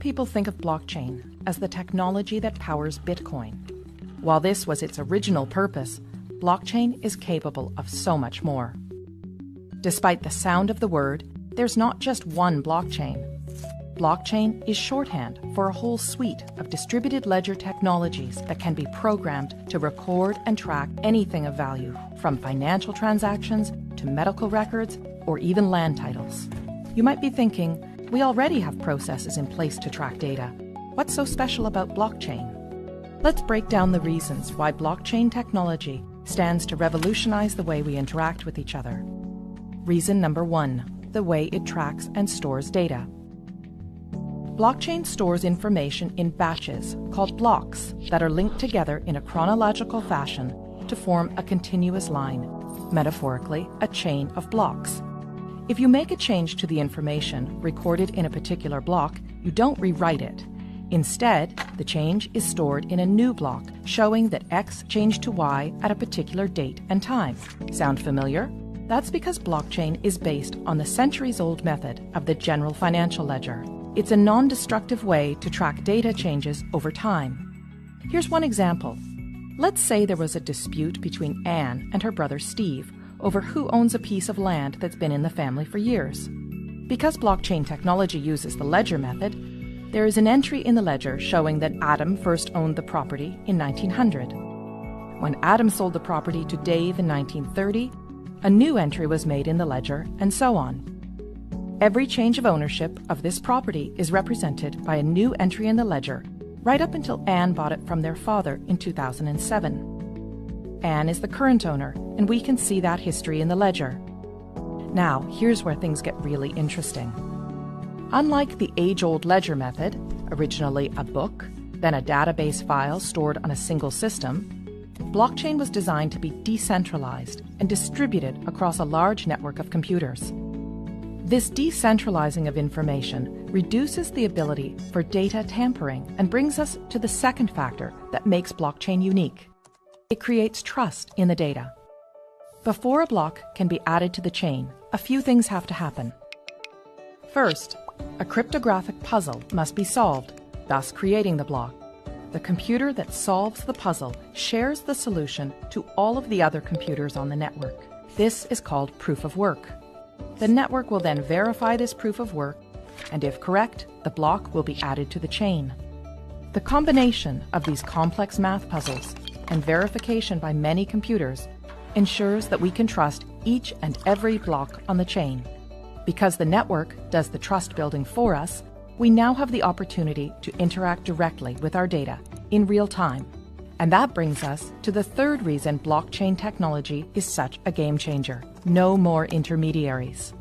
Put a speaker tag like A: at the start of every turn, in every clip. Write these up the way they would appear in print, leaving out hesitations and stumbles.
A: people think of blockchain as the technology that powers Bitcoin. While this was its original purpose, blockchain is capable of so much more. Despite the sound of the word, there's not just one blockchain. Blockchain is shorthand for a whole suite of distributed ledger technologies that can be programmed to record and track anything of value, from financial transactions to medical records or even land titles. You might be thinking, we already have processes in place to track data. What's so special about blockchain? Let's break down the reasons why blockchain technology stands to revolutionize the way we interact with each other. Reason number 1, the way it tracks and stores data. Blockchain stores information in batches called blocks that are linked together in a chronological fashion to form a continuous line, metaphorically, a chain of blocks. If you make a change to the information recorded in a particular block, you don't rewrite it. Instead, the change is stored in a new block, showing that X changed to Y at a particular date and time. Sound familiar? That's because blockchain is based on the centuries-old method of the general financial ledger. It's a non-destructive way to track data changes over time. Here's one example. Let's say there was a dispute between Anne and her brother Steve over who owns a piece of land that's been in the family for years. Because blockchain technology uses the ledger method, there is an entry in the ledger showing that Adam first owned the property in 1900. When Adam sold the property to Dave in 1930, a new entry was made in the ledger, and so on. Every change of ownership of this property is represented by a new entry in the ledger, right up until Anne bought it from their father in 2007. Anne is the current owner, and we can see that history in the ledger. Now, here's where things get really interesting. Unlike the age-old ledger method, originally a book, then a database file stored on a single system, blockchain was designed to be decentralized and distributed across a large network of computers. This decentralizing of information reduces the ability for data tampering and brings us to the second factor that makes blockchain unique. It creates trust in the data. Before a block can be added to the chain, a few things have to happen. First, a cryptographic puzzle must be solved, thus creating the block. The computer that solves the puzzle shares the solution to all of the other computers on the network. This is called proof of work. The network will then verify this proof of work, and if correct, the block will be added to the chain. The combination of these complex math puzzles and verification by many computers ensures that we can trust each and every block on the chain. Because the network does the trust building for us, we now have the opportunity to interact directly with our data in real time. And that brings us to the third reason blockchain technology is such a game changer. No more intermediaries.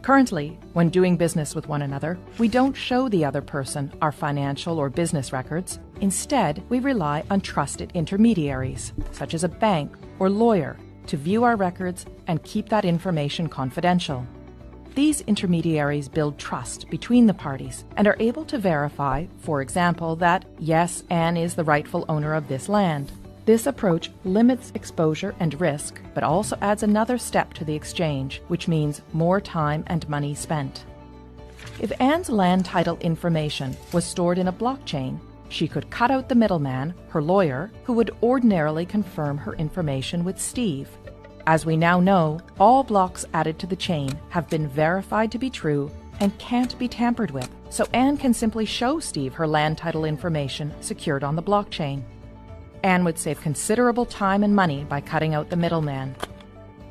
A: Currently, when doing business with one another, we don't show the other person our financial or business records. Instead, we rely on trusted intermediaries, such as a bank or lawyer, to view our records and keep that information confidential. These intermediaries build trust between the parties and are able to verify, for example, that, yes, Anne is the rightful owner of this land. This approach limits exposure and risk, but also adds another step to the exchange, which means more time and money spent. If Anne's land title information was stored in a blockchain, she could cut out the middleman, her lawyer, who would ordinarily confirm her information with Steve. As we now know, all blocks added to the chain have been verified to be true and can't be tampered with, so Anne can simply show Steve her land title information secured on the blockchain. Anne would save considerable time and money by cutting out the middleman.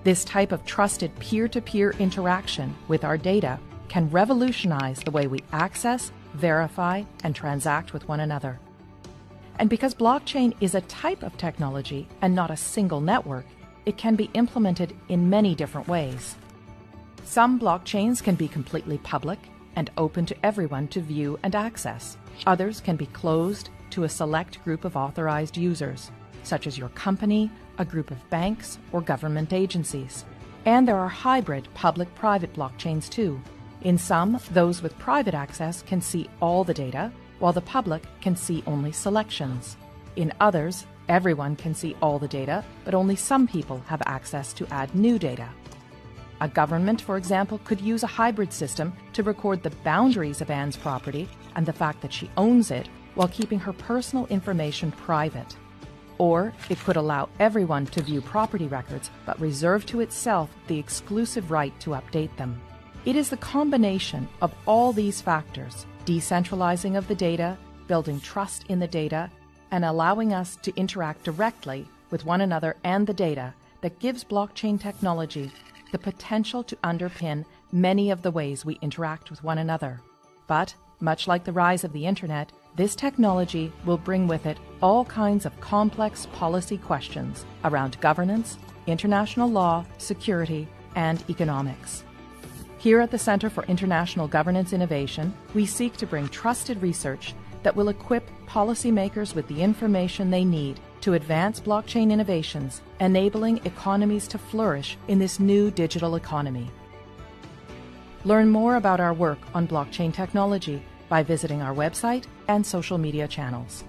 A: This type of trusted peer-to-peer interaction with our data can revolutionize the way we access, verify, and transact with one another. And because blockchain is a type of technology and not a single network, it can be implemented in many different ways. Some blockchains can be completely public and open to everyone to view and access. Others can be closed to a select group of authorized users, such as your company, a group of banks, or government agencies. And there are hybrid public-private blockchains too. In some, those with private access can see all the data, while the public can see only selections. In others, everyone can see all the data, but only some people have access to add new data. A government, for example, could use a hybrid system to record the boundaries of Anne's property and the fact that she owns it while keeping her personal information private. Or it could allow everyone to view property records but reserve to itself the exclusive right to update them. It is the combination of all these factors, decentralizing of the data, building trust in the data, and allowing us to interact directly with one another and the data, that gives blockchain technology the potential to underpin many of the ways we interact with one another. But, much like the rise of the internet, this technology will bring with it all kinds of complex policy questions around governance, international law, security, and economics. Here at the Center for International Governance Innovation, we seek to bring trusted research that will equip policymakers with the information they need to advance blockchain innovations, enabling economies to flourish in this new digital economy. Learn more about our work on blockchain technology by visiting our website and social media channels.